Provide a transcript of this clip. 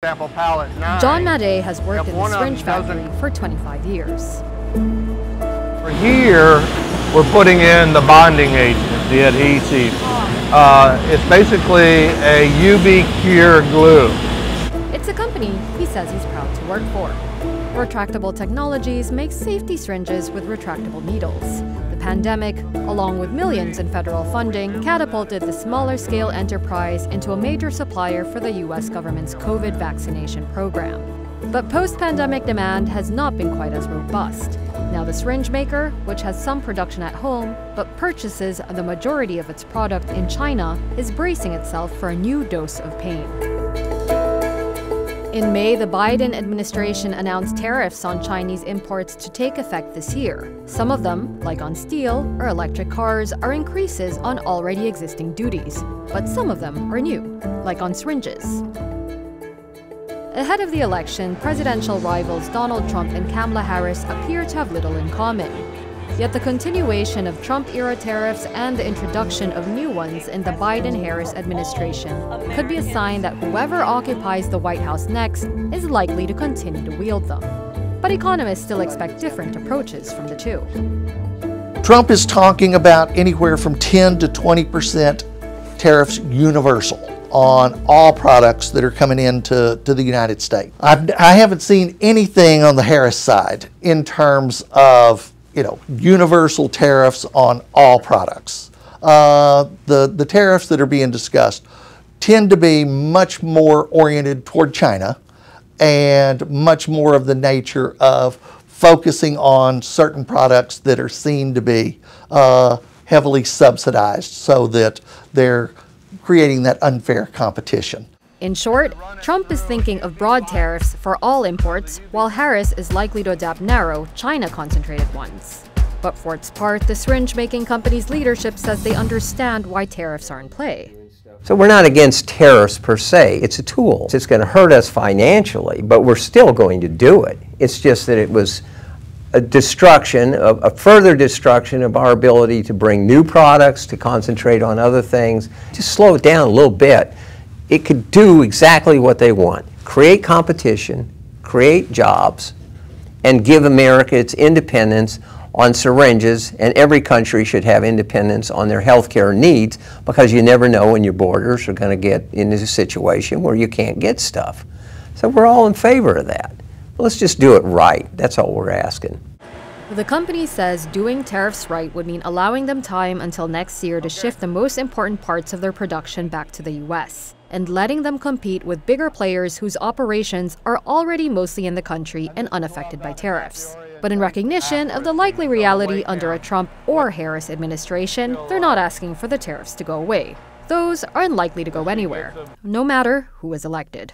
John Madej has worked in the syringe factory for 25 years. Here, we're putting in the bonding agent, the adhesive. It's basically a UV cure glue. It's a company he says he's proud to work for. Retractable Technologies makes safety syringes with retractable needles. The pandemic, along with millions in federal funding, catapulted the smaller-scale enterprise into a major supplier for the U.S. government's COVID vaccination program. But post-pandemic demand has not been quite as robust. Now the syringe maker, which has some production at home but purchases the majority of its product in China, is bracing itself for a new dose of pain. In May, the Biden administration announced tariffs on Chinese imports to take effect this year. Some of them, like on steel or electric cars, are increases on already existing duties. But some of them are new, like on syringes. Ahead of the election, presidential rivals Donald Trump and Kamala Harris appear to have little in common. Yet the continuation of Trump-era tariffs and the introduction of new ones in the Biden-Harris administration could be a sign that whoever occupies the White House next is likely to continue to wield them. But economists still expect different approaches from the two. Trump is talking about anywhere from 10 to 20% tariffs universal on all products that are coming into the United States. I haven't seen anything on the Harris side in terms of universal tariffs on all products. The tariffs that are being discussed tend to be much more oriented toward China and much more of the nature of focusing on certain products that are seen to be heavily subsidized so that they're creating that unfair competition. In short, Trump is thinking of broad tariffs for all imports, while Harris is likely to adopt narrow, China-concentrated ones. But for its part, the syringe-making company's leadership says they understand why tariffs are in play. So we're not against tariffs per se. It's a tool. It's going to hurt us financially, but we're still going to do it. It's just that it was a further destruction of our ability to bring new products, to concentrate on other things. Just slow it down a little bit. It could do exactly what they want. Create competition, create jobs, and give America its independence on syringes, and every country should have independence on their healthcare needs, because you never know when your borders are going to get into a situation where you can't get stuff. So we're all in favor of that. Let's just do it right. That's all we're asking. The company says doing tariffs right would mean allowing them time until next year to shift the most important parts of their production back to the U.S. and letting them compete with bigger players whose operations are already mostly in the country and unaffected by tariffs. But in recognition of the likely reality under a Trump or Harris administration, they're not asking for the tariffs to go away. Those are unlikely to go anywhere, no matter who is elected.